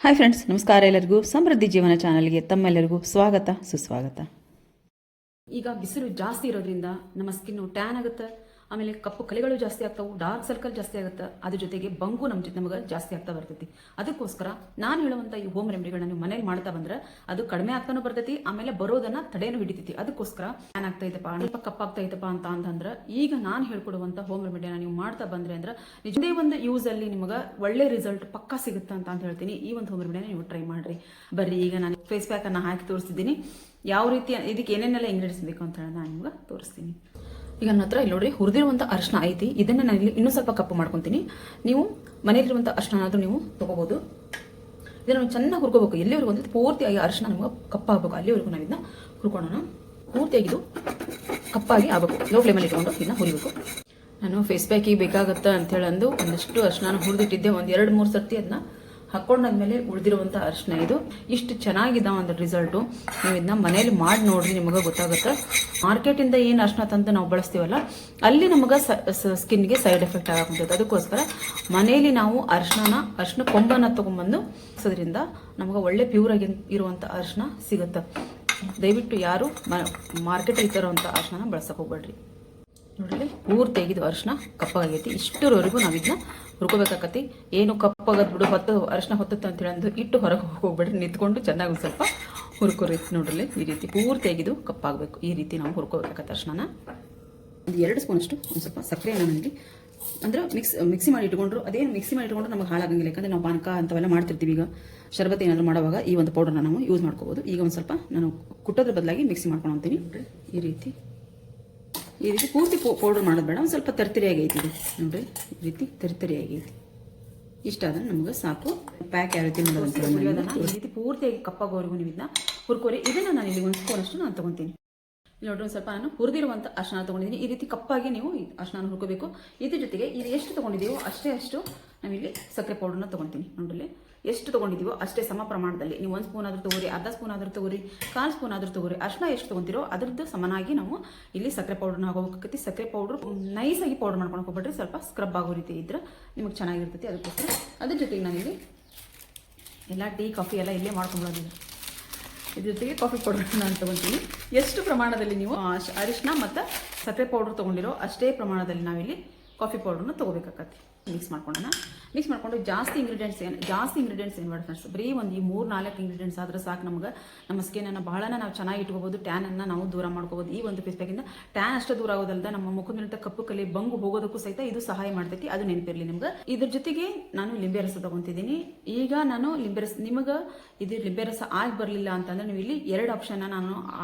Hi friends, ನಮಸ್ಕಾರ. ಎಲ್ಲರಿಗೂ ಸಮೃದ್ಧಿ ಜೀವನ ಚಾನಲ್ಗೆ ತಮ್ಮೆಲ್ಲರಿಗೂ ಸ್ವಾಗತ ಸುಸ್ವಾಗತ. ಈಗ ಬಿಸಿಲು ಜಾಸ್ತಿ ಇರೋದ್ರಿಂದ ನಮ್ಮ ಸ್ಕಿನ್ನು ಟ್ಯಾನ್ ಆಗುತ್ತೆ, ಆಮೇಲೆ ಕಪ್ಪು ಕಲೆಗಳು ಜಾಸ್ತಿ ಆಗ್ತಾವೆ, ಡಾರ್ಕ್ ಸರ್ಕಲ್ ಜಾಸ್ತಿ ಆಗುತ್ತೆ, ಅದ್ರ ಜೊತೆಗೆ ಬಂಗು ನಮಗೆ ಜಾಸ್ತಿ ಆಗ್ತಾ ಬರ್ತೈತಿ. ಅದಕ್ಕೋಸ್ಕರ ನಾನು ಹೇಳುವಂಥ ಈ ಹೋಮ್ ರೆಮಿಡಿಗಳನ್ನ ನೀವು ಮನೇಲಿ ಮಾಡ್ತಾ ಬಂದ್ರೆ ಅದು ಕಡಿಮೆ ಆಗ್ತಾನೂ ಬರ್ತೈತಿ, ಆಮೇಲೆ ಬರೋದನ್ನ ತಡೆಯನ್ನು ಹಿಡಿತೈತಿ. ಅದಕ್ಕೋಸ್ಕರ ಟ್ಯಾನ್ ಆಗ್ತಾ ಐತಪ್ಪ, ಸ್ವಲ್ಪ ಕಪ್ಪಾಗ್ತಾ ಐತಪ್ಪ ಅಂತಂದ್ರೆ ಈಗ ನಾನು ಹೇಳ್ಕೊಡುವಂಥ ಹೋಮ್ ರೆಮಿಡಿನ ನೀವು ಮಾಡ್ತಾ ಬಂದ್ರೆ ಅಂದ್ರೆ ನಿಜದೇ ಒಂದು ಯೂಸ್ ಅಲ್ಲಿ ನಿಮಗೆ ಒಳ್ಳೆ ರಿಸಲ್ಟ್ ಪಕ್ಕಾ ಸಿಗುತ್ತೆ ಅಂತ ಹೇಳ್ತೀನಿ. ಈ ಒಂದು ಹೋಮ್ ರೆಮಿಡಿನ ನೀವು ಟ್ರೈ ಮಾಡ್ರಿ. ಬರ್ರಿ, ಈಗ ನಾನು ಫೇಸ್ ಪ್ಯಾಕ್ ಅನ್ನ ಹಾಕಿ ತೋರಿಸ್ತಿದ್ದೀನಿ. ಯಾವ ರೀತಿ ಇದಕ್ಕೆ ಏನೇನೆಲ್ಲ ಇಂಗ್ರೀಡಿಯೆಂಟ್ಸ್ ಬೇಕು ಅಂತ ಹೇಳಿ ನಾನು ನಿಮ್ಗೆ ತೋರಿಸ್ತೀನಿ. ಈಗ ನನ್ನ ಹತ್ರ ಇಲ್ಲಿ ನೋಡಿ ಹುರಿದಿರುವಂಥ ಅರಿಶಿನ ಐತಿ. ಇದನ್ನು ನಾನು ಇಲ್ಲಿ ಇನ್ನೂ ಸ್ವಲ್ಪ ಕಪ್ಪು ಮಾಡ್ಕೊತೀನಿ. ನೀವು ಮನೆಯಲ್ಲಿರುವಂಥ ಅರಿಶಿನ ಆದರೂ ನೀವು ತೊಗೋಬೋದು. ಇದನ್ನು ಚೆನ್ನಾಗಿ ಹುರ್ಕೋಬೇಕು. ಎಲ್ಲಿವರೆಗೂ ಅಂದರೆ ಪೂರ್ತಿಯಾಗಿ ಅರಿಶಿನ ನಮಗೆ ಕಪ್ಪಾಗಬೇಕು, ಅಲ್ಲಿವರೆಗೂ ನಾವು ಇದನ್ನ ಹುರ್ಕೊಳ್ಳೋಣ. ಪೂರ್ತಿಯಾಗಿದ್ದು ಕಪ್ಪಾಗಿ ಆಗಬೇಕು. ಲೋ ಫ್ಲೇಮಲ್ಲಿ ಇಟ್ಕೊಂಡು ಇದನ್ನ ಹುರಿಬೇಕು. ನಾನು ಫೇಸ್ ಪ್ಯಾಕಿಗೆ ಬೇಕಾಗತ್ತೆ ಅಂತೇಳಿ ಅಂದು ಒಂದಷ್ಟು ಅರಿಶಿನ ಹುರಿದಿಟ್ಟಿದ್ದೆ. ಒಂದು 2-3 ಸರ್ತಿ ಅದನ್ನ ಹಾಕೊಂಡಾದ್ಮೇಲೆ ಉಳಿದಿರುವಂಥ ಅರಿಶಿನ ಇದು. ಇಷ್ಟು ಚೆನ್ನಾಗಿದ್ದಾವೆ ಅಂದ್ರೆ ರಿಸಲ್ಟು. ನೀವು ಇದನ್ನ ಮನೇಲಿ ಮಾಡಿ ನೋಡ್ರಿ, ನಿಮಗೆ ಗೊತ್ತಾಗುತ್ತೆ. ಮಾರ್ಕೆಟಿಂದ ಏನು ಅರಿಶಿನ ತಂದು ನಾವು ಬಳಸ್ತೀವಲ್ಲ, ಅಲ್ಲಿ ನಮಗೆ ಸ್ಕಿನ್ಗೆ ಸೈಡ್ ಎಫೆಕ್ಟ್ ಆಗುತ್ತದೆ. ಅದಕ್ಕೋಸ್ಕರ ಮನೆಯಲ್ಲಿ ನಾವು ಅರಿಶಿನ ಕೊಂಬನ್ನು ತೊಗೊಂಡ್ಬಂದು ಅದರಿಂದ ನಮಗೆ ಒಳ್ಳೆ ಪ್ಯೂರ್ ಆಗಿ ಇರುವಂಥ ಅರಿಶಿನ ಸಿಗುತ್ತೆ. ದಯವಿಟ್ಟು ಯಾರು ಮಾರ್ಕೆಟಲ್ಲಿ ತರುವಂಥ ಅರಿಶಿನ ಬಳಸಕ್ಕೆ ಹೋಗ್ಬೇಡ್ರಿ. ನೋಡ್ರಿ, ಪೂರ್ತಿಯಾಗಿದ್ದು ಅರಿಶಿನ ಕಪ್ಪಾಗೈತಿ. ಇಷ್ಟರವರೆಗೂ ನಾವು ಇದನ್ನ ಹುರ್ಕೋಬೇಕಾಕತಿ. ಏನು ಕಪ್ಪಾಗದ್ ಬಿಡು, ಅರಿಶಿನ ಹೊತ್ತತ್ತು ಅಂತೇಳಿ ಅಂದು ಇಟ್ಟು ಹೊರಗೆ ಹೋಗ್ಬೇಡ್ರಿ, ನಿಂತ್ಕೊಂಡು ಚೆನ್ನಾಗಿ ಒಂದು ಸ್ವಲ್ಪ ಹುರ್ಕೋರಿ. ನೋಡ್ರಿ, ಈ ರೀತಿ ಪೂರ್ತಿಯಾಗಿದ್ದು ಕಪ್ಪಾಗಬೇಕು. ಈ ರೀತಿ ನಾವು ಹುರ್ಕೋಬೇಕಾಗತ್ತೆ ಅರಿಶಿನ. ಒಂದು 2 ಸ್ಪೂನಷ್ಟು ಒಂದು ಸ್ವಲ್ಪ ಸಕ್ಕರೆಯನ್ನು ಇಲ್ಲಿ ಅಂದ್ರೆ ಮಿಕ್ಸಿ ಮಾಡಿ ಇಟ್ಕೊಂಡ್ರು. ಅದೇನು ಮಿಕ್ಸಿ ಮಾಡಿ ಇಟ್ಕೊಂಡ್ರು ನಮಗೆ ಹಾಳಾಗಂಗಿಲ್ಲ. ಯಾಕಂದರೆ ನಾವು ಪಾನಕ ಅಂತವೆಲ್ಲ ಮಾಡ್ತಿರ್ತೀವಿ. ಈಗ ಶರಬತ್ ಏನಾದರೂ ಮಾಡುವಾಗ ಈ ಒಂದು ಪೌಡರ್ನ ನಾವು ಯೂಸ್ ಮಾಡ್ಕೋಬೋದು. ಈಗ ಒಂದು ಸ್ವಲ್ಪ ನಾನು ಕುಟ್ಟೋದ್ರ ಬದಲಾಗಿ ಮಿಕ್ಸಿ ಮಾಡ್ಕೊಳ್ತೀನಿ. ಈ ರೀತಿ ಪೂರ್ತಿ ಪೌಡರ್ ಮಾಡೋದು ಬೇಡ, ಒಂದು ಸ್ವಲ್ಪ ತರ್ತರಿಯಾಗೈತಿ ಇದು. ನೋಡ್ರಿ, ಈ ರೀತಿ ತರ್ತರಿಯಾಗೈತಿ. ಇಷ್ಟ ಆದ್ರೆ ನಮ್ಗೆ ಸಾಕು. ಪ್ಯಾಕ್ ಯಾವ ರೀತಿ ಮಾಡೋದಂತ ಈ ರೀತಿ ಪೂರ್ತಿಯಾಗಿ ಕಪ್ಪಾಗೋವರೆಗೂ ನೀವು ಇದನ್ನ ಹುರ್ಕೋರಿ. ಇದನ್ನು ನಾನು ಇಲ್ಲಿ 1 ಸ್ಪೂನಷ್ಟು ನಾನು ತೊಗೊತೀನಿ. ಇಲ್ಲಿ ನೋಡ್ರಿ, ಒಂದು ಸ್ವಲ್ಪ ನಾನು ಹುರಿದಿರುವಂಥ ಅರಿಶಿನ ತೊಗೊಂಡಿದ್ದೀನಿ. ಈ ರೀತಿ ಕಪ್ಪಾಗಿ ನೀವು ಅರಿಶಿನ ಹುರ್ಕೋಬೇಕು. ಇದ್ರ ಜೊತೆಗೆ ಇದು ಎಷ್ಟು ತೊಗೊಂಡಿದ್ದೀವೋ ಅಷ್ಟು ನಾವಿಲ್ಲಿ ಸಕ್ಕರೆ ಪೌಡರ್ನ ತೊಗೊತೀನಿ. ನೋಡ್ರಿ, ಎಷ್ಟು ತೊಗೊಂಡಿದ್ದೀವೋ ಅಷ್ಟೇ ಸಮ ಪ್ರಮಾಣದಲ್ಲಿ ನೀವು 1 ಸ್ಪೂನ್ ಆದರೂ ತೊಗೊರಿ, ಅರ್ಧ ಸ್ಪೂನ್ ಆದರೂ ತೊಗೊರಿ, 1/4 ಸ್ಪೂನ್ ಆದರೂ ತೊಗೊರಿ. ಅರಿಶಿನ ಎಷ್ಟು ತೊಗೊಂತೀರೋ ಅದರದ್ದು ಸಮನಾಗಿ ನಾವು ಇಲ್ಲಿ ಸಕ್ಕರೆ ಪೌಡರ್ನ ಹಾಕೋಬೇಕಾಗತ್ತೆ. ಸಕ್ಕರೆ ಪೌಡರ್ ನೈಸಾಗಿ ಪೌಡರ್ ಮಾಡ್ಕೊಂಡು ಹೋಗ್ಬಿಟ್ರಿ, ಸ್ವಲ್ಪ ಸ್ಕ್ರಬ್ ಆಗೋ ರೀತಿ ಇದ್ರೆ ನಿಮಗೆ ಚೆನ್ನಾಗಿರ್ತೈತಿ. ಅದಕ್ಕೋಸ್ಕರ ಅದ್ರ ಜೊತೆಗೆ ನಾನಿಲ್ಲಿ ಎಲ್ಲ ಟೀ ಕಾಫಿ ಎಲ್ಲ ಇಲ್ಲೇ ಮಾಡ್ಕೊಂಡ್ಬಿಡೋದಿಲ್ಲ. ಇದ್ರ ಜೊತೆಗೆ ಕಾಫಿ ಪೌಡರ್ ನಾನು ತೊಗೊತೀನಿ. ಎಷ್ಟು ಪ್ರಮಾಣದಲ್ಲಿ ನೀವು ಅರಿಶಿನ ಮತ್ತು ಸಕ್ಕರೆ ಪೌಡರ್ ತೊಗೊಂಡಿರೋ ಅಷ್ಟೇ ಪ್ರಮಾಣದಲ್ಲಿ ನಾವಿಲ್ಲಿ ಕಾಫಿ ಪೌಡರ್ನ ತೊಗೋಬೇಕಾಗತ್ತೆ. ಮಿಕ್ಸ್ ಮಾಡ್ಕೊಂಡು ಜಾಸ್ತಿ ಇಂಗ್ರೀಡಿಯೆಂಟ್ಸ್ ಏನು ಬೇಡ ಫ್ರೆಂಡ್ಸ್. ಬರೀ ಒಂದು 3-4 ಇಂಗ್ರೀಡಿಯೆಂಟ್ಸ್ ಆದ್ರೆ ಸಾಕು. ನಮ್ಗೆ ನಮ್ಮ ಸ್ಕಿನ್ನನ್ನು ಬಹಳನ ನಾವು ಚೆನ್ನಾಗಿ ಇಟ್ಕೋಬೋದು. ಟ್ಯಾನನ್ನು ನಾವು ದೂರ ಮಾಡ್ಕೋಬೋದು. ಈ ಒಂದು ಫೇಸ್ ಪ್ಯಾಕಿಂದ ಟ್ಯಾನ್ ಅಷ್ಟೇ ದೂರ ಆಗೋದಲ್ಲದೆ ನಮ್ಮ ಮುಖದ ಮೇಲೆ ಕಪ್ಪು ಕಲೆ ಬಂಗು ಹೋಗೋದಕ್ಕೂ ಸಹಿತ ಇದು ಸಹಾಯ ಮಾಡ್ತೈತಿ. ಅದು ನೆನಪಿರಲಿ ನಿಮ್ಗೆ. ಇದ್ರ ಜೊತೆಗೆ ನಾನು ಲಿಂಬೆ ರಸ ತಗೊತಿದ್ದೀನಿ. ಈಗ ನಾನು ಲಿಂಬೆ ರಸ, ನಿಮಗೆ ಇದು ಲಿಂಬೆ ರಸ ಆಗಿ ಬರಲಿಲ್ಲ ಅಂತಂದ್ರೆ ನೀವು ಇಲ್ಲಿ 2 ಆಪ್ಷನ್ನ ನಾನು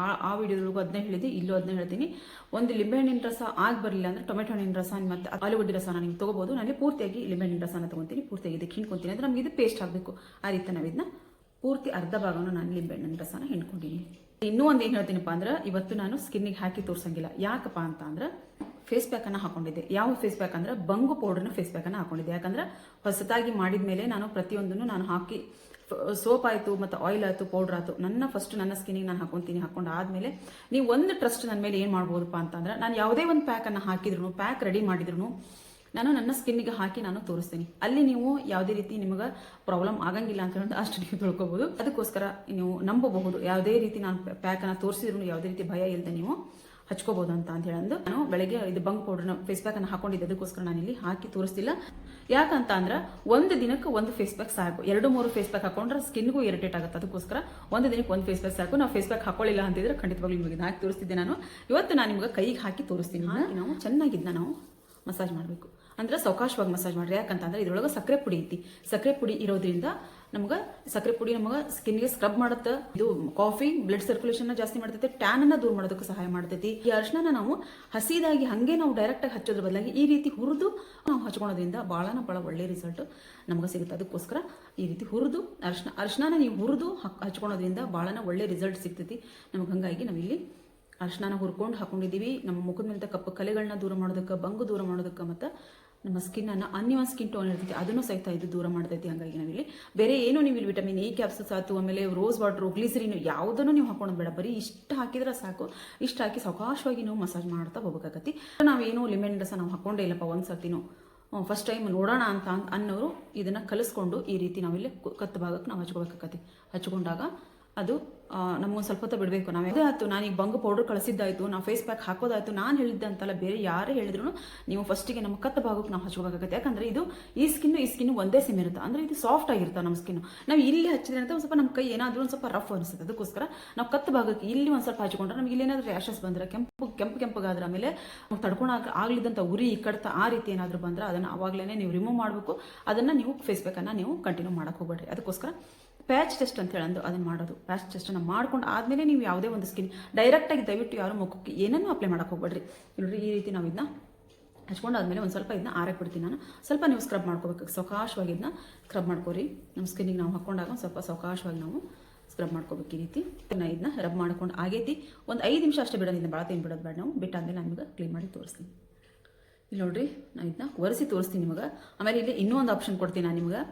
ಆ ವಿಡಿಯೋದೊಳಗೂ ಅದನ್ನೇ ಹೇಳಿದೆ, ಇಲ್ಲೂ ಅದನ್ನೇ ಹೇಳ್ತೀನಿ. ಒಂದು ಲಿಂಬೆ ಹಣ್ಣಿನ ರಸ ಆಗಿ ಬರಲಿಲ್ಲ ಅಂದ್ರೆ ಟೊಮೆಟೊ ಹಣ್ಣಿನ ರಸ ಮತ್ತು ಆಲೂಗಡ್ಡೆ ರಸನ ನೀವು ತೊಗೋಬೋದು. ನನಗೆ ಪೂರ್ತಿಯಾಗಿ ಲಿಂಬೆ ಹಣ್ಣಿನ ರಸನ ತೊಗೊತೀನಿ. ಪೂರ್ತಿಯಾಗಿ ಇದಕ್ಕೆ ಹಿಂಡ್ಕೊತೀನಿ. ಅಂದರೆ ನಮಗೆ ಇದು ಪೇಸ್ಟ್ ಆಗಬೇಕು. ಆ ರೀತಿ ನಾವು ಇದನ್ನ ಪೂರ್ತಿ ಅರ್ಧ ಭಾಗವನ್ನು ನಾನು ಲಿಂಬೆ ಹಣ್ಣಿನ ರಸನ ಹಿಂಡ್ಕೊಂಡಿನಿ. ಇನ್ನೂ ಒಂದು ಏನು ಹೇಳ್ತೀನಪ್ಪ ಅಂದ್ರೆ, ಇವತ್ತು ನಾನು ಸ್ಕಿನ್ನಿಗೆ ಹಾಕಿ ತೋರಿಸಂಗಿಲ್ಲ. ಯಾಕಪ್ಪ ಅಂತ ಅಂದ್ರೆ ಫೇಸ್ ಪ್ಯಾಕನ್ನು ಹಾಕೊಂಡಿದ್ದೆ. ಯಾವ ಫೇಸ್ ಪ್ಯಾಕ್ ಅಂದ್ರೆ ಬಂಗು ಪೌಡರ್ನ ಫೇಸ್ ಪ್ಯಾಕನ್ನು ಹಾಕೊಂಡಿದ್ದೆ. ಯಾಕಂದ್ರೆ ಹೊಸದಾಗಿ ಮಾಡಿದ ಮೇಲೆ ನಾನು ಪ್ರತಿಯೊಂದನ್ನು ನಾನು ಹಾಕಿ ಸೋಪ್ ಆಯಿತು ಮತ್ತು ಆಯಿಲ್ ಆಯಿತು, ಪೌಡರ್ ಆಯಿತು, ನನ್ನ ಸ್ಕಿನ್ನಿಗೆ ನಾನು ಹಾಕೊಂತೀನಿ. ಹಾಕೊಂಡು ಆದಮೇಲೆ ನೀವು ಒಂದು ಟ್ರಸ್ಟ್ ನನ್ನ ಮೇಲೆ ಏನು ಮಾಡ್ಬೋದಪ್ಪ ಅಂತಂದ್ರೆ, ನಾನು ಯಾವುದೇ ಒಂದು ಪ್ಯಾಕನ್ನು ಹಾಕಿದ್ರು, ಪ್ಯಾಕ್ ರೆಡಿ ಮಾಡಿದ್ರು ನಾನು ನನ್ನ ಸ್ಕಿನ್ನಿಗೆ ಹಾಕಿ ನಾನು ತೋರಿಸ್ತೀನಿ. ಅಲ್ಲಿ ನೀವು ಯಾವುದೇ ರೀತಿ ನಿಮಗೆ ಪ್ರಾಬ್ಲಮ್ ಆಗಂಗಿಲ್ಲ ಅಂತ ಹೇಳಿ ಅಷ್ಟು ನೀವು ತಿಳ್ಕೊಬೋದು. ಅದಕ್ಕೋಸ್ಕರ ನೀವು ನಂಬಬಹುದು. ಯಾವುದೇ ರೀತಿ ನಾನು ಪ್ಯಾಕನ್ನು ತೋರಿಸಿದ್ರು ಯಾವುದೇ ರೀತಿ ಭಯ ಇಲ್ಲದೆ ನೀವು ಹಚ್ಕೋಬಹುದು ಅಂತ ಹೇಳಂದು ನಾನು ಬೆಳಗ್ಗೆ ಇದು ಬಂಗ್ ಪೌಡರ್ನ ಫೇಸ್ ಪ್ಯಾಕ್ ಅನ್ನು ಹಾಕೊಂಡಿದ್ದೆ. ಅದಕ್ಕೋಸ್ಕರ ನಾನು ಇಲ್ಲಿ ಹಾಕಿ ತೋರಿಸ್ತಿಲ್ಲ. ಯಾಕಂತ ಅಂದ್ರೆ ಒಂದು ದಿನಕ್ಕೆ ಒಂದು ಫೇಸ್ ಪ್ಯಾಕ್ ಸಾಕು. 2-3 ಫೇಸ್ ಪ್ಯಾಕ್ ಹಾಕೊಂಡ್ರೆ ಸ್ಕಿನ್ಗೂ ಇರಿಟೇಟ್ ಆಗುತ್ತೆ. ಅದಕ್ಕೋಸ್ಕರ ಒಂದು ದಿನಕ್ಕೆ ಒಂದು ಫೇಸ್ ಪ್ಯಾಕ್ ಸಾಕು. ನಾವು ಫೇಸ್ ಪ್ಯಾಕ್ ಹಾಕೊಳ್ಳಿಲ್ಲ ಅಂತಿದ್ರೆ ಖಂಡಿತವಾಗ್ಲೂ ನಿಮಗೆ ಹಾಕಿ ತೋರಿಸ್ತಿದ್ದೆ ನಾನು. ಇವತ್ತು ನಾನು ನಿಮಗೆ ಕೈಗೆ ಹಾಕಿ ತೋರಿಸ್ತೀನಿ. ನಾವು ಚೆನ್ನಾಗಿದ್ನ ನಾವು ಮಸಾಜ್ ಮಾಡಬೇಕು. ಅಂದ್ರೆ ಸಾವಕಾಶವಾಗಿ ಮಸಾಜ್ ಮಾಡ್ರಿ. ಯಾಕಂತಂದ್ರೆ ಇದ್ರೊಳಗೆ ಸಕ್ಕರೆ ಪುಡಿ ಐತಿ. ಸಕ್ಕರೆ ಪುಡಿ ಇರೋದ್ರಿಂದ ಸಕ್ಕರೆ ಪುಡಿ ನಮಗೆ ಸ್ಕಿನ್ಗೆ ಸ್ಕ್ರಬ್ ಮಾಡುತ್ತೆ. ಇದು ಕಾಫಿ ಬ್ಲಡ್ ಸರ್ಕ್ಯುಲೇಷನ್ ಜಾಸ್ತಿ ಮಾಡ್ತೈತೆ, ಟ್ಯಾನ್ ಅನ್ನ ದೂರ ಮಾಡೋದಕ್ಕೆ ಸಹಾಯ ಮಾಡ್ತೈತಿ. ಈ ಅರಿಶಿನ ನಾವು ಹಸಿದಾಗಿ ಹಂಗೆ ನಾವು ಡೈರೆಕ್ಟ್ ಆಗಿ ಹಚ್ಚೋದ್ರ ಬದಲಾಗಿ ಈ ರೀತಿ ಹುರಿದು ನಾವು ಹಚ್ಕೊಳೋದ್ರಿಂದ ಭಾಳ ಒಳ್ಳೆ ರಿಸಲ್ಟ್ ನಮಗೆ ಸಿಗುತ್ತೆ. ಅದಕ್ಕೋಸ್ಕರ ಈ ರೀತಿ ಹುರಿದು ಅರಿಶಿನ ನೀವು ಹುರಿದು ಹಚ್ಕೊಳೋದ್ರಿಂದ ಭಾಳ ಒಳ್ಳೆ ರಿಸಲ್ಟ್ ಸಿಗ್ತೈತಿ ನಮಗೆ. ಹಂಗಾಗಿ ನಾವಿಲ್ಲಿ ಅರಿಶಿನ ಹುರ್ಕೊಂಡು ಹಾಕೊಂಡಿದ್ದೀವಿ. ನಮ್ಮ ಮುಖದ ಮೇಲೆ ಕಪ್ಪು ಕಲೆಗಳನ್ನ ದೂರ ಮಾಡೋದಕ್ಕೆ, ಬಂಗು ದೂರ ಮಾಡೋದಕ್ಕೆ, ಮತ್ತು ನಮ್ಮ ಸ್ಕಿನ್ನನ್ನು ಅನ್ಯವಾನ್ ಸ್ಕಿನ್ ಟೋನ್ ಇರ್ತೈತಿ ಅದನ್ನು ಸಹಿತ ಇದು ದೂರ ಮಾಡ್ತೈತಿ. ಹಾಗಾಗಿ ನಾವಿಲ್ಲಿ ಬೇರೆ ಏನು ನೀವು ಇಲ್ಲಿ ವಿಟಮಿನ್ ಎ ಕ್ಯಾಪ್ಸೂಲ್ಸ್ ಆಯ್ತು, ಆಮೇಲೆ ರೋಸ್ ವಾಟರ್, ಗ್ಲಿಸರಿನ್ ಯಾವುದನ್ನು ನೀವು ಹಾಕೊಳ್ಳೋದು ಬೇಡ. ಬರೀ ಇಷ್ಟು ಹಾಕಿದ್ರೆ ಸಾಕು. ಇಷ್ಟು ಹಾಕಿ ಸಾವಕಾಶವಾಗಿ ನೀವು ಮಸಾಜ್ ಮಾಡ್ತಾ ಹೋಗ್ಬೇಕಾಗತ್ತಿ. ನಾವೇನು ಲಿಂಬೆ ರಸ ನಾವು ಹಾಕೊಂಡೇ ಇಲ್ಲಪ್ಪ ಒಂದು ಸರ್ತಿನೂ ಫಸ್ಟ್ ಟೈಮ್ ನೋಡೋಣ ಅಂತ ಅನ್ನೋರು ಇದನ್ನು ಕಲಿಸ್ಕೊಂಡು ಈ ರೀತಿ ನಾವಿಲ್ಲಿ ಕತ್ತು ಭಾಗಕ್ಕೆ ನಾವು ಹಚ್ಕೋಬೇಕಾಗತ್ತೆ. ಹಚ್ಕೊಂಡಾಗ ಅದು ನಮಗೊಂದು ಸ್ವಲ್ಪ ಹೊತ್ತು ಬಿಡಬೇಕು. ನಾವೇ ಆಯ್ತು, ನಾನೀಗ ಬಂಗು ಪೌಡರ್ ಕಳಿಸಿದ್ದಾಯ್ತು, ನಾವು ಫೇಸ್ ಪ್ಯಾಕ್ ಹಾಕೋದಾಯ್ತು, ನಾನು ಹೇಳಿದ್ದೆ ಅಂತಲ್ಲ, ಬೇರೆ ಯಾರೇ ಹೇಳಿದ್ರು ನೀವು ಫಸ್ಟಿಗೆ ನಮ್ಮ ಕತ್ತು ಭಾಗಕ್ಕೆ ನಾವು ಹಚ್ಕೋಬೇಕಾಗುತ್ತೆ. ಯಾಕಂದರೆ ಇದು ಈ ಸ್ಕಿನ್ನು ಒಂದೇ ಸೇಮ್ ಇರುತ್ತೆ. ಅಂದರೆ ಇದು ಸಾಫ್ಟ್ ಆಗಿರುತ್ತೆ ನಮ್ಮ ಸ್ಕಿನ್ನು. ನಾವು ಇಲ್ಲಿ ಹಚ್ಚಿದ್ರೆ ಅಂತ ಒಂದು ಸ್ವಲ್ಪ ನಮ್ಮ ಕೈ ಏನಾದರೂ ಒಂದು ಸ್ವಲ್ಪ ರಫ್ ಅನಿಸುತ್ತೆ. ಅದಕ್ಕೋಸ್ಕರ ನಾವು ಕತ್ತು ಭಾಗಕ್ಕೆ ಇಲ್ಲಿ ಒಂದು ಸ್ವಲ್ಪ ಹಚ್ಕೊಂಡ್ರೆ ನಮಗೆ ಇಲ್ಲೇನಾದರೂ ರ್ಯಾಷಸ್ ಬಂದರೆ ಕೆಂಪಗಾದ್ರೆ ಆಮೇಲೆ ತಡ್ಕೊಳಕ್ಕೆ ಆಗ್ಲಿದ್ದಂಥ ಉರಿ ಕಡ್ತ ಆ ರೀತಿ ಏನಾದರೂ ಬಂದರೆ ಅದನ್ನು ಆವಾಗಲೇ ನೀವು ರಿಮೂವ್ ಮಾಡಬೇಕು. ಅದನ್ನು ನೀವು ಫೇಸ್ ಪ್ಯಾಕನ್ನು ನೀವು ಕಂಟಿನ್ಯೂ ಮಾಡೋಕ್ಕೆ ಹೋಗ್ಬೇಡ್ರಿ. ಅದಕ್ಕೋಸ್ಕರ ಪ್ಯಾಚ್ ಟೆಸ್ಟ್ ಅಂತ ಹೇಳಂದು ಅದನ್ನು ಮಾಡೋದು. ಪ್ಯಾಚ್ ಟೆಸ್ಟನ್ನು ಮಾಡ್ಕೊಂಡು ಆದಮೇಲೆ ನೀವು ಯಾವುದೇ ಒಂದು ಸ್ಕಿನ್ ಡೈರೆಕ್ಟಾಗಿ ದಯವಿಟ್ಟು ಯಾರು ಮುಖಕ್ಕೆ ಏನನ್ನೂ ಅಪ್ಲೈ ಮಾಡೋಕ್ಕೆ ಹೋಗ್ಬೇಡ್ರಿ. ನೋಡಿರಿ ಈ ರೀತಿ ನಾವು ಇದನ್ನ ಹಚ್ಕೊಂಡು ಆದಮೇಲೆ ಒಂದು ಸ್ವಲ್ಪ ಇದನ್ನ ಆರಕ್ಕೆ ಬಿಡ್ತೀನಿ ನಾನು. ಸ್ವಲ್ಪ ನೀವು ಸ್ಕ್ರಬ್ ಮಾಡ್ಕೋಬೇಕು, ಸಾವಕಾಶವಾಗಿ ಇದನ್ನ ಸ್ಕ್ರಬ್ ಮಾಡ್ಕೋರಿ. ನಮ್ಮ ಸ್ಕಿನ್ನಿಗೆ ನಾವು ಹಾಕ್ಕೊಂಡಾಗ ಒಂದು ಸ್ವಲ್ಪ ಸಾವಕಾಶವಾಗಿ ನಾವು ಸ್ಕ್ರಬ್ ಮಾಡ್ಕೋಬೇಕು. ಈ ರೀತಿ ಇದನ್ನ ರಬ್ ಮಾಡ್ಕೊಂಡು ಆಗೈತಿ ಒಂದು 5 ನಿಮಿಷ ಅಷ್ಟೇ ಬಿಡೋದು. ಇದನ್ನ ಭಾಳ ಏನು ಬಿಡೋದು ಬೇಡ. ನಾವು ಬಿಟ್ಟಾದ್ಮೇಲೆ ನಾನು ನಿಮಗೆ ಕ್ಲೀನ್ ಮಾಡಿ ತೋರಿಸ್ತೀನಿ. ಇಲ್ಲಿ ನೋಡಿರಿ, ನಾನು ಇದನ್ನ ಒರೆಸಿ ತೋರಿಸ್ತೀನಿ ನಿಮಗೆ. ಆಮೇಲೆ ಇಲ್ಲಿ ಇನ್ನೂ ಒಂದು ಆಪ್ಷನ್ ಕೊಡ್ತೀನಿ ನಾನು ನಿಮ್ಗೆ.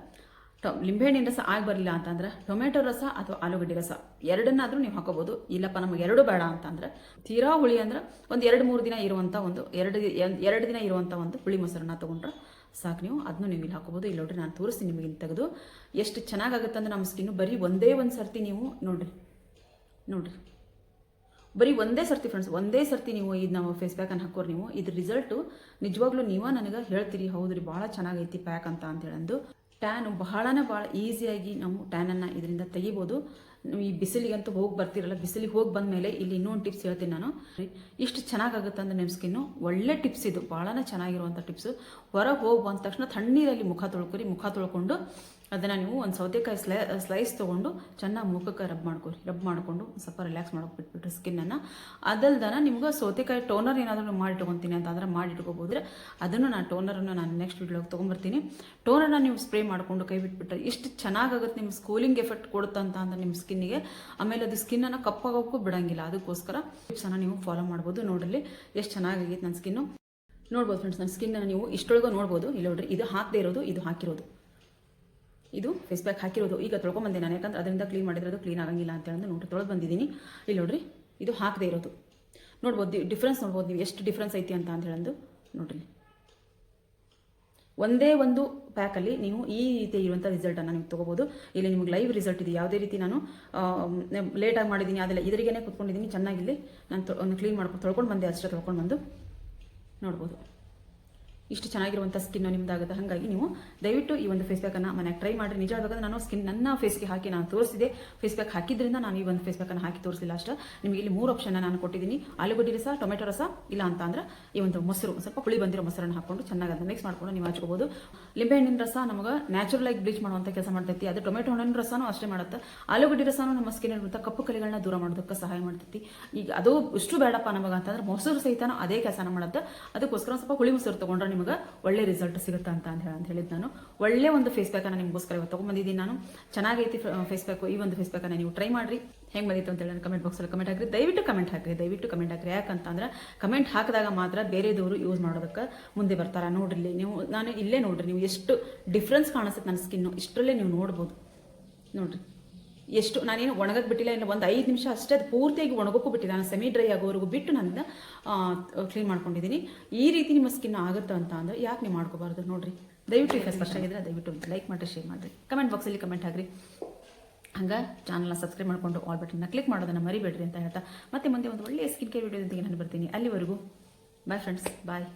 ಲಿಂಬೆಹಣ್ಣಿನ ರಸ ಆಗಿ ಬರಲಿಲ್ಲ ಅಂತಂದ್ರೆ ಟೊಮೆಟೊ ರಸ ಅಥವಾ ಆಲೂಗಡ್ಡೆ ರಸ ಎರಡನ್ನಾದರೂ ನೀವು ಹಾಕೋಬೋದು. ಇಲ್ಲಪ್ಪ ನಮಗೆ ಎರಡು ಬೇಡ ಅಂತಂದ್ರೆ ತೀರಾ ಹುಳಿ ಅಂದ್ರೆ ಒಂದು 2-3 ದಿನ ಇರುವಂಥ ಒಂದು ಎರಡು ದಿನ ಇರುವಂಥ ಒಂದು ಹುಳಿ ಮೊಸರನ್ನ ತೊಗೊಂಡ್ರೆ ಸಾಕು. ನೀವು ಅದನ್ನು ನೀವು ಇಲ್ಲಿ ಹಾಕೋಬೋದು. ಇಲ್ಲಿ ನೋಡ್ರಿ, ನಾನು ತೋರಿಸ್ತೀನಿ ನಿಮಗೆ ಇಲ್ಲಿ ತೆಗೆದು ಎಷ್ಟು ಚೆನ್ನಾಗಾಗುತ್ತೆ ಅಂದ್ರೆ ನಮ್ಮ ಸ್ಕಿನ್ನು ಬರೀ ಒಂದೇ ಒಂದು ಸರ್ತಿ ನೀವು ನೋಡ್ರಿ ಬರೀ ಒಂದೇ ಸರ್ತಿ ಫ್ರೆಂಡ್ಸ್, ಒಂದೇ ಸರ್ತಿ ನೀವು ಇದು ನಾವು ಫೇಸ್ ಪ್ಯಾಕನ್ನು ಹಾಕೋರು ನೀವು ಇದ್ರ ರಿಸಲ್ಟು ನಿಜವಾಗ್ಲೂ ನೀವೇ ನನಗೆ ಹೇಳ್ತೀರಿ, ಹೌದ್ರಿ ಭಾಳ ಚೆನ್ನಾಗೈತಿ ಪ್ಯಾಕ್ ಅಂತ ಹೇಳಂದು. ಟ್ಯಾನು ಭಾಳ ಈಸಿಯಾಗಿ ನಾವು ಟ್ಯಾನನ್ನು ಇದರಿಂದ ತೆಗಿಬೋದು. ಈ ಬಿಸಿಲಿಗಂತೂ ಹೋಗಿ ಬರ್ತಿರಲ್ಲ, ಬಿಸಿಲಿಗೆ ಹೋಗಿ ಬಂದ ಮೇಲೆ ಇಲ್ಲಿ ಇನ್ನೊಂದು ಟಿಪ್ಸ್ ಹೇಳ್ತೀನಿ ನಾನು. ಇಷ್ಟು ಚೆನ್ನಾಗಾಗುತ್ತೆ ಅಂದರೆ ನಿಮ್ಮ ಸ್ಕಿನ್ನು ಒಳ್ಳೆ ಟಿಪ್ಸ್ ಇದು, ಭಾಳ ಚೆನ್ನಾಗಿರುವಂಥ ಟಿಪ್ಸು. ಹೊರಗೆ ಹೋಗಿ ಬಂದ ತಕ್ಷಣ ತಣ್ಣೀರಲ್ಲಿ ಮುಖ ತೊಳ್ಕೊರಿ. ಮುಖ ತೊಳ್ಕೊಂಡು ಅದನ್ನು ನೀವು ಒಂದು ಸೌತೆಕಾಯಿ ಸ್ಲೈಸ್ ತೊಗೊಂಡು ಚೆನ್ನಾಗಿ ಮುಖಕ್ಕೆ ರಬ್ ಮಾಡಿಕೊಂಡು ಸ್ವಲ್ಪ ರಿಲ್ಯಾಕ್ಸ್ ಮಾಡೋಕೆ ಬಿಟ್ಬಿಟ್ರೆ ಸ್ಕಿನ್ನನ್ನು. ಅದಲ್ದನ ನಿಮ್ಗೆ ಸೌತೆಕಾಯಿ ಟೋನರ್ ಏನಾದರೂ ಮಾಡಿ ಇಟ್ಕೊತೀನಿ ಅಂತಂದ್ರೆ ಮಾಡಿ ಇಟ್ಕೋಬೋದ್ರೆ ಅದನ್ನು ಟೋನರನ್ನು ನಾನು ನೆಕ್ಸ್ಟ್ ವಿಡಿಯೋಗೆ ತೊಗೊಂಬರ್ತೀನಿ. ಟೋನರ್ನ ನೀವು ಸ್ಪ್ರೇ ಮಾಡಿಕೊಂಡು ಕೈ ಬಿಟ್ಬಿಟ್ರೆ ಇಷ್ಟು ಚೆನ್ನಾಗಾಗುತ್ತೆ. ನಿಮ್ಮ ಕೂಲಿಂಗ್ ಎಫೆಕ್ಟ್ ಕೊಡುತ್ತಂತ ಅಂದ್ರೆ ನಿಮ್ಮ ಸ್ಕಿನ್ನಿಗೆ. ಆಮೇಲೆ ಅದು ಸ್ಕಿನ್ನನ್ನು ಕಪ್ಪಾಗೋಕ್ಕೂ ಬಿಡೋಂಗಿಲ್ಲ. ಅದಕ್ಕೋಸ್ಕರ ಟಿಪ್ಸನ್ನು ನೀವು ಫಾಲೋ ಮಾಡ್ಬೋದು. ನೋಡ್ರಿ ಎಷ್ಟು ಚೆನ್ನಾಗಾಗೈತೆ ನನ್ನ ಸ್ಕಿನ್ನು. ನೋಡ್ಬೋದು ಫ್ರೆಂಡ್ಸ್, ನನ್ನ ಸ್ಕಿನ್ನನ್ನು ನೀವು ಇಷ್ಟೊಳಗೆ ನೋಡ್ಬೋದು. ಇಲ್ಲಿ ನೋಡ್ರಿ, ಇದು ಹಾಕದೇ ಇರೋದು, ಇದು ಹಾಕಿರೋದು. ಇದು ಫೇಸ್ ಪ್ಯಾಕ್ ಹಾಕಿರೋದು. ಈಗ ತೊಳ್ಕೊಂಬಂದೆ ನಾನು, ಯಾಕಂದ್ರೆ ಅದರಿಂದ ಕ್ಲೀನ್ ಮಾಡಿದ್ರೆ ಅದು ಕ್ಲೀನ್ ಆಗಂಗಿಲ್ಲ ಅಂತ ಹೇಳಿ ನೋಡ್ರಿ ತೊಳೆದು ಬಂದಿದ್ದೀನಿ. ಇಲ್ಲಿ ನೋಡ್ರಿ, ಇದು ಹಾಕದೇ ಇರೋದು. ನೋಡ್ಬೋದು ಡಿಫ್ರೆನ್ಸ್, ನೋಡ್ಬೋದು ನೀವು ಎಷ್ಟು ಡಿಫ್ರೆನ್ಸ್ ಐತಿ ಅಂತ ಹೇಳಂದು. ನೋಡ್ರಿ, ಒಂದೇ ಒಂದು ಪ್ಯಾಕಲ್ಲಿ ನೀವು ಈ ರೀತಿ ಇರುವಂಥ ರಿಸಲ್ಟನ್ನು ನೀವು ತೊಗೋಬೋದು. ಇಲ್ಲಿ ನಿಮ್ಗೆ ಲೈವ್ ರಿಸಲ್ಟ್ ಇದೆ. ಯಾವುದೇ ರೀತಿ ನಾನು ಲೇಟಾಗಿ ಮಾಡಿದ್ದೀನಿ ಅದೆಲ್ಲ ಇದರಿಗೇನೆ ಕೂತ್ಕೊಂಡಿದ್ದೀನಿ. ಚೆನ್ನಾಗಿಲ್ಲಿ ನಾನು ಕ್ಲೀನ್ ಮಾಡ್ಕೊಂಡು ತೊಳ್ಕೊಂಡು ಬಂದೆ, ಅಷ್ಟೇ ತೊಳ್ಕೊಂಡು ಬಂದು ನೋಡ್ಬೋದು. ಇಷ್ಟು ಚೆನ್ನಾಗಿರುವಂಥ ಸ್ಕಿನ್ನು ನಿಮ್ದಾಗುತ್ತೆ. ಹಾಗಾಗಿ ನೀವು ದಯವಿಟ್ಟು ಈ ಒಂದು ಫೇಸ್ ಪ್ಯಾಕನ್ನು ಮನೆಯಾಗ ಟ್ರೈ ಮಾಡಿರಿ. ನಿಜ ಹೇಳ್ಬೇಕಂದ್ರೆ ನಾನು ನನ್ನ ಫೇಸ್ಗೆ ಹಾಕಿ ನಾನು ತೋರಿಸಿದೆ. ಫೇಸ್ ಪ್ಯಾಕ್ ಹಾಕಿದ್ರಿಂದ ನಾನು ಈ ಒಂದು ಫೇಸ್ ಪ್ಯಾಕನ್ನು ಹಾಕಿ ತೋರಿಸಿಲ್ಲ ಅಷ್ಟೇ. ನಿಮಗೆ ಇಲ್ಲಿ 3 ಆಪ್ಷನ್ ನಾನು ಕೊಟ್ಟಿದ್ದೀನಿ. ಆಲೂಗಡ್ಡೆ ರಸ, ಟೊಮೆಟೊ ರಸ, ಇಲ್ಲ ಅಂತ ಅಂದ್ರೆ ಈ ಒಂದು ಮೊಸರು, ಸ್ವಲ್ಪ ಹುಳಿ ಬಂದಿರೋ ಮೊಸರನ್ನು ಹಾಕೊಂಡು ಚೆನ್ನಾಗಿ ಅದನ್ನ ಮಿಕ್ಸ್ ಮಾಡ್ಕೊಂಡು ನೀವು ಹಚ್ಕೋಬೋದು. ಲಿಂಬೆಹಣ್ಣಿನ ರಸ ನಮಗೆ ನ್ಯಾಚುರಲ್ ಆಗಿ ಬ್ಲೀಚ್ ಮಾಡುವಂಥ ಕೆಲಸ ಮಾಡ್ತೈತಿ. ಅದು ಟೊಮೆಟೊ ಹಣ್ಣಿನ ರಸನೂ ಅಷ್ಟೇ ಮಾಡುತ್ತೆ. ಆಲೂಗಡ್ಡೆ ರಸನೂ ನಮ್ಮ ಸ್ಕಿನ್ ಇರುವಂಥ ಕಪ್ಪು ಕಲೆಗಳನ್ನ ದೂರ ಮಾಡೋದಕ್ಕೆ ಸಹಾಯ ಮಾಡ್ತೈತಿ. ಈಗ ಅದು ಇಷ್ಟು ಬೇಡಪ್ಪ ನಮಗೆ ಅಂತಂದ್ರೆ ಮೊಸರು ಸಹಿತ ಅದೇ ಕೆಲಸನ ಮಾಡುತ್ತೆ. ಅದಕ್ಕೋಸ್ಕರ ಸ್ವಲ್ಪ ಹುಳಿ ಮೊಸರು ತೊಗೊಂಡ್ರೆ ನಿಮಗೆ ಒಳ್ಳೆ ರಿಸಲ್ಟ್ ಸಿಗುತ್ತೆ ಅಂತ ಹೇಳಿದ್ದು ನಾನು. ಒಳ್ಳೆ ಒಂದು ಫೇಸ್ ಪ್ಯಾಕನ್ನು ನಿಮಗೋಸ್ಕರ ಇವತ್ತು ತೊಗೊಂಡ್ಬಂದಿದ್ದೀನಿ ನಾನು. ಚೆನ್ನಾಗೈತಿ ಫೇಸ್ ಪ್ಯಾಕು. ಈ ಒಂದು ಫೇಸ್ ಪ್ಯಾಕನ್ನು ನೀವು ಟ್ರೈ ಮಾಡಿರಿ. ಹೆಂಗೆ ಬಂದಿತ್ತು ಅಂತ ಹೇಳಿ ಕಮೆಂಟ್ ಬಾಕ್ಸಲ್ಲಿ ಕಮೆಂಟ್ ಹಾಕಿರಿ. ದಯವಿಟ್ಟು ಕಮೆಂಟ್ ಹಾಕಿರಿ. ಯಾಕಂತಂದ್ರೆ ಕಮೆಂಟ್ ಹಾಕಿದಾಗ ಮಾತ್ರ ಬೇರೆದವರು ಯೂಸ್ ಮಾಡೋದಕ್ಕೆ ಮುಂದೆ ಬರ್ತಾರೆ. ನೋಡ್ರಿ, ನೀವು ನಾನು ಇಲ್ಲೇ ನೋಡ್ರಿ, ನೀವು ಎಷ್ಟು ಡಿಫ್ರೆನ್ಸ್ ಕಾಣಿಸುತ್ತೆ ನನ್ನ ಸ್ಕಿನ್ನು. ಇಷ್ಟರಲ್ಲೇ ನೀವು ನೋಡ್ಬೋದು. ನೋಡ್ರಿ ಎಷ್ಟು ನಾನೇನು ಒಣಗಕ್ಕೆ ಬಿಟ್ಟಿಲ್ಲ. ಇಲ್ಲ ಒಂದು 5 ನಿಮಿಷ ಅಷ್ಟೇ, ಅದು ಪೂರ್ತಿಯಾಗಿ ಒಣಗೋಕ್ಕೂ ಬಿಟ್ಟಿಲ್ಲ. ನಾನು ಸೆಮಿ ಡ್ರೈ ಆಗೋವರೆಗೂ ಬಿಟ್ಟು ನಾನು ಕ್ಲೀನ್ ಮಾಡ್ಕೊಂಡಿದ್ದೀನಿ. ಈ ರೀತಿ ನಿಮ್ಮ ಸ್ಕಿನ್ ಆಗುತ್ತೆ ಅಂತ ಅಂದರೆ ಯಾಕೆ ನೀವು ಮಾಡ್ಕೋಬಾರ್ದು. ನೋಡಿರಿ, ದಯವಿಟ್ಟು ಈಗ ಫಸ್ಟ್ ಆಗಿದ್ರೆ ದಯವಿಟ್ಟು ಲೈಕ್ ಮಾಡಿರಿ, ಶೇರ್ ಮಾಡಿರಿ, ಕಮೆಂಟ್ ಬಾಕ್ಸಲ್ಲಿ ಕಮೆಂಟ್ ಹಾಕಿರಿ. ಹಂಗೆ ಚಾನಲ್ನ ಸಬ್ಸ್ಕ್ರೈಬ್ ಮಾಡಿಕೊಂಡು ಆಲ್ ಬಟನ್ನ ಕ್ಲಿಕ್ ಮಾಡೋದನ್ನು ಮರಿಬೇಡ್ರಿ ಅಂತ ಹೇಳ್ತಾ ಮತ್ತೆ ಮುಂದೆ ಒಂದು ಒಳ್ಳೆಯ ಸ್ಕಿನ್ ಕೇರ್ ವಿಡಿಯೋದೊಂದಿಗೆ ನಾನು ಬರ್ತೀನಿ. ಅಲ್ಲಿವರೆಗೂ ಬಾಯ್ ಫ್ರೆಂಡ್ಸ್, ಬಾಯ್.